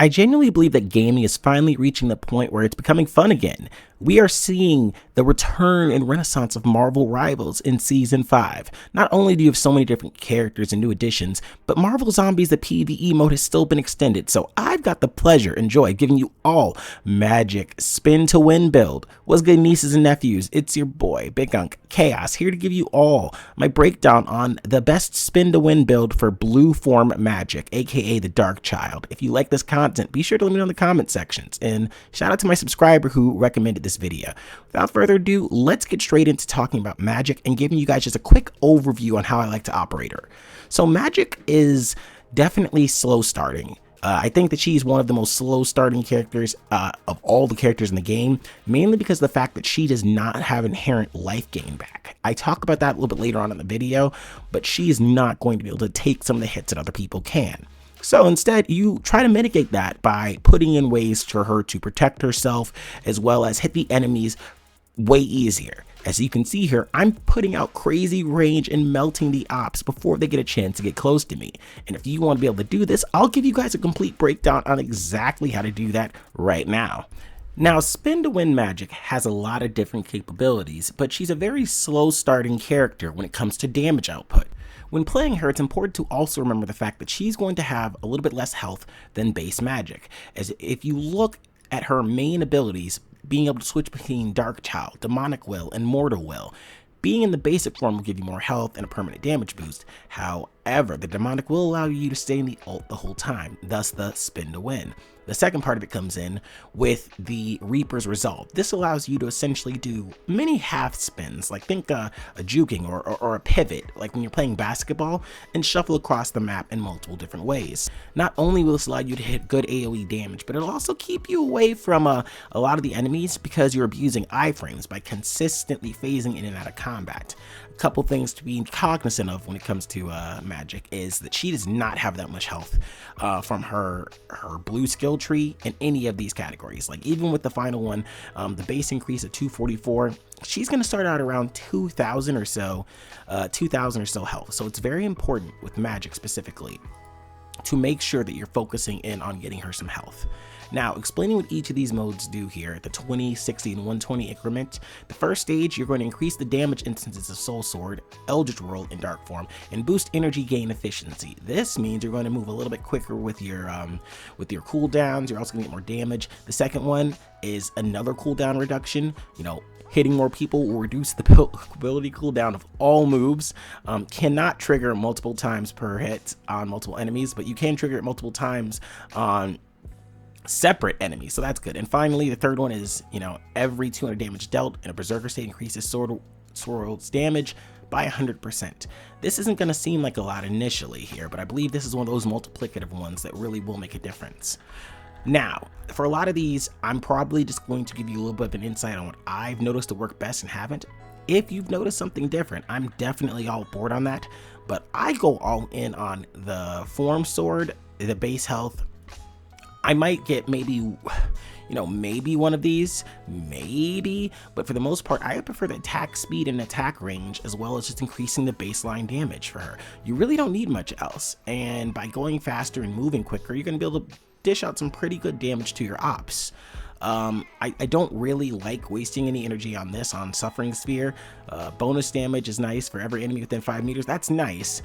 I genuinely believe that gaming is finally reaching the point where it's becoming fun again. We are seeing the return and renaissance of Marvel Rivals in Season 5. Not only do you have so many different characters and new additions, but Marvel Zombies, the PvE mode, has still been extended, so I've got the pleasure and joy of giving you all Magik Spin to Win build. What's good, nieces and nephews? It's your boy, Big Unk Chaos, here to give you all my breakdown on the best Spin to Win build for Blue Form Magik, aka the Dark Child. If you like this content, be sure to let me know in the comment sections, and shout out to my subscriber who recommended this video. Without further ado, let's get straight into talking about Magik and giving you guys just a quick overview on how I like to operate her. So Magik is definitely slow starting. I think that she's one of the most slow starting characters of all the characters in the game, mainly because of the fact that she does not have inherent life gain back. I talk about that a little bit later on in the video, but she is not going to be able to take some of the hits that other people can. So instead, you try to mitigate that by putting in ways for her to protect herself, as well as hit the enemies way easier. As you can see here, I'm putting out crazy range and melting the ops before they get a chance to get close to me. And if you want to be able to do this, I'll give you guys a complete breakdown on exactly how to do that right now. Now, Spin to Win Magik has a lot of different capabilities, but she's a very slow starting character when it comes to damage output. When playing her, it's important to also remember the fact that she's going to have a little bit less health than base Magik, as if you look at her main abilities, being able to switch between Dark Child, Demonic Will, and Mortal Will, being in the basic form will give you more health and a permanent damage boost. However, the Demonic will allow you to stay in the ult the whole time, thus the Spin to Win. The second part of it comes in with the Reaper's Resolve. This allows you to essentially do many half spins, like think a juking or a pivot, like when you're playing basketball, and shuffle across the map in multiple different ways. Not only will this allow you to hit good AoE damage, but it'll also keep you away from a lot of the enemies because you're abusing iframes by consistently phasing in and out of combat. A couple things to be cognizant of when it comes to Magik is that she does not have that much health from her blue skill tree in any of these categories. Like even with the final one, the base increase of 244, she's going to start out around 2,000 or so health. So it's very important with Magik specifically to make sure that you're focusing in on getting her some health. Now, explaining what each of these modes do here at the 20, 60, and 120 increment. The first stage, you're going to increase the damage instances of Soul Sword, Eldritch Whirl, and Dark Form, and boost energy gain efficiency. This means you're going to move a little bit quicker with your cooldowns. You're also going to get more damage. The second one is another cooldown reduction. Hitting more people will reduce the ability cooldown of all moves. Cannot trigger multiple times per hit on multiple enemies, but you can trigger it multiple times on separate enemies, so that's good. And finally, the third one is, every 200 damage dealt in a Berserker state increases Sword's damage by 100%. This isn't going to seem like a lot initially here, but I believe this is one of those multiplicative ones that really will make a difference. Now, for a lot of these, I'm probably just going to give you a little bit of an insight on what I've noticed to work best and haven't. If you've noticed something different, I'm definitely all aboard on that, but I go all in on the Form Sword, the base health. I might get maybe one of these, maybe, but for the most part, I prefer the attack speed and attack range, as well as just increasing the baseline damage for her. You really don't need much else, and by going faster and moving quicker, you're going to be able to dish out some pretty good damage to your ops. I don't really like wasting any energy on this, on Suffering Sphere. Bonus damage is nice for every enemy within 5 meters. That's nice.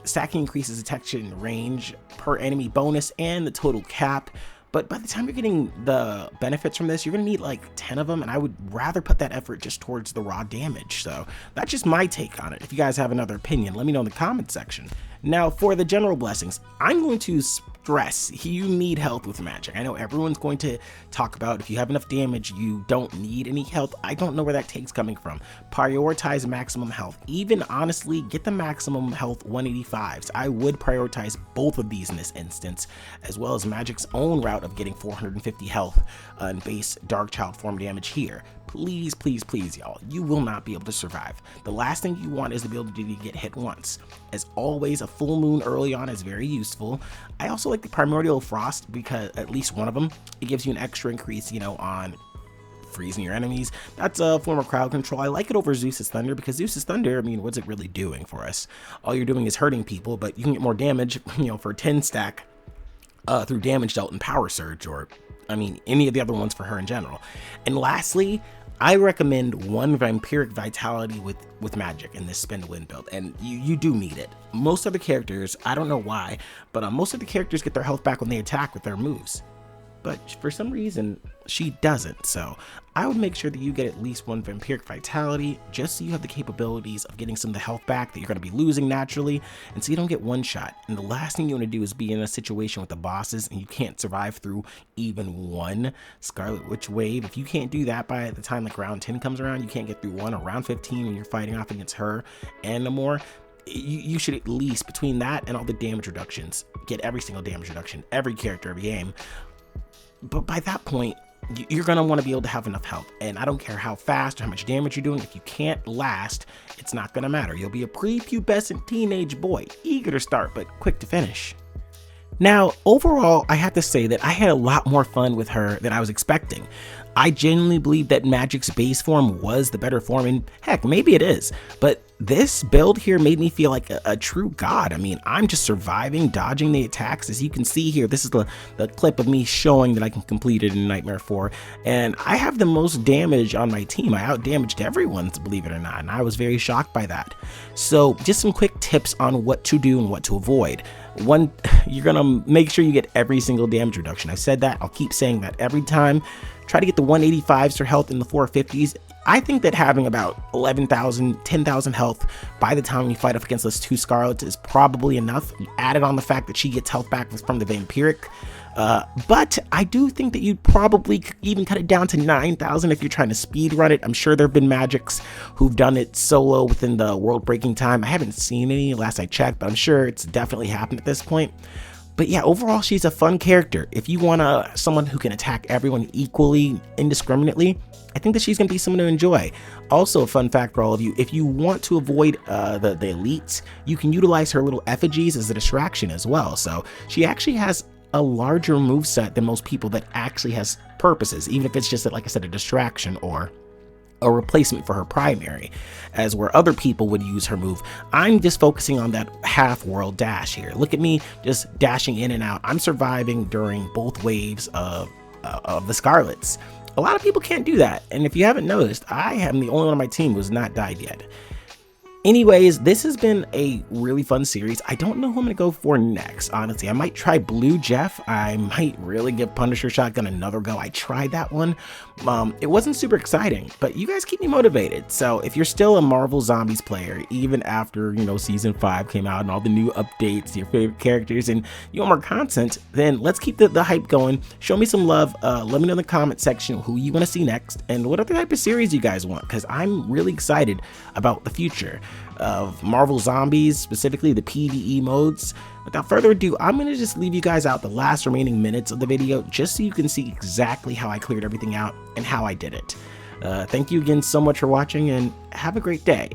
Stacking increases detection range per enemy bonus and the total cap. But by the time you're getting the benefits from this, you're going to need like 10 of them, and I would rather put that effort just towards the raw damage. So that's just my take on it. If you guys have another opinion, let me know in the comment section. Now, for the general blessings, I'm going to stress you need health with Magik. I know everyone's going to talk about if you have enough damage, you don't need any health. I don't know where that take's coming from. Prioritize maximum health. Even honestly, get the maximum health 185s. I would prioritize both of these in this instance, as well as Magik's own route of getting 450 health and base Dark Child form damage here. Please, please, please, y'all, you will not be able to survive. The last thing you want is to be able to get hit once. As always, a full moon early on is very useful. I also like the Primordial Frost because at least one of them, it gives you an extra increase, on freezing your enemies. That's a form of crowd control. I like it over Zeus's Thunder because Zeus's Thunder, what's it really doing for us? All you're doing is hurting people, but you can get more damage, for 10 stack through damage dealt and power surge, or I mean, any of the other ones for her in general. And lastly, I recommend one vampiric vitality with Magik in this spin to win build, and you do need it. Most other characters, I don't know why, but most of the characters get their health back when they attack with their moves. But for some reason, she doesn't, so I would make sure that you get at least one vampiric vitality, just so you have the capabilities of getting some of the health back that you're going to be losing naturally, and so you don't get one shot. And the last thing you want to do is be in a situation with the bosses and you can't survive through even one Scarlet Witch wave. If you can't do that by the time like round 10 comes around, you can't get through one, or round 15 when you're fighting off against her and no more, you should at least, between that and all the damage reductions, get every single damage reduction, every character, every game. But by that point, you're going to want to be able to have enough health. And I don't care how fast or how much damage you're doing. If you can't last, it's not going to matter. You'll be a prepubescent teenage boy, eager to start, but quick to finish. Now, overall, I have to say that I had a lot more fun with her than I was expecting. I genuinely believe that Magik's base form was the better form, and heck, maybe it is, but this build here made me feel like a true god. I mean, I'm just surviving, dodging the attacks. As you can see here, this is the clip of me showing that I can complete it in Nightmare 4, and I have the most damage on my team. I out-damaged everyone, believe it or not, and I was very shocked by that. So just some quick tips on what to do and what to avoid. One, you're gonna make sure you get every single damage reduction. I've said that, I'll keep saying that every time. Try to get the 185s for health and the 450s. I think that having about 11,000, 10,000 health by the time you fight up against those two Scarlets is probably enough. Added on the fact that she gets health back from the vampiric. But I do think that you'd probably even cut it down to 9,000 if you're trying to speed run it. I'm sure there have been Magics who've done it solo within the world breaking time. I haven't seen any last I checked, but I'm sure it's definitely happened at this point. But yeah, overall, she's a fun character. If you want someone who can attack everyone equally, indiscriminately, I think that she's going to be someone to enjoy. Also, a fun fact for all of you, if you want to avoid the elites, you can utilize her little effigies as a distraction as well. So she actually has a larger moveset than most people that actually has purposes, even if it's just, like I said, a distraction or a replacement for her primary, as where other people would use her move. I'm just focusing on that half world dash here. Look at me just dashing in and out. I'm surviving during both waves of the Scarlets. A lot of people can't do that, and if you haven't noticed, I am the only one on my team who's not died yet. Anyways, this has been a really fun series. I don't know who I'm going to go for next, honestly. I might try Blue Jeff. I might really give Punisher Shotgun another go. I tried that one. It wasn't super exciting, but you guys keep me motivated. So if you're still a Marvel Zombies player, even after, Season 5 came out and all the new updates, your favorite characters, and you want more content, then let's keep the hype going. Show me some love. Let me know in the comment section who you want to see next and what other type of series you guys want, because I'm really excited about the future of Marvel Zombies, specifically the PvE modes. Without further ado, I'm going to just leave you guys out the last remaining minutes of the video just so you can see exactly how I cleared everything out and how I did it. Thank you again so much for watching, and have a great day.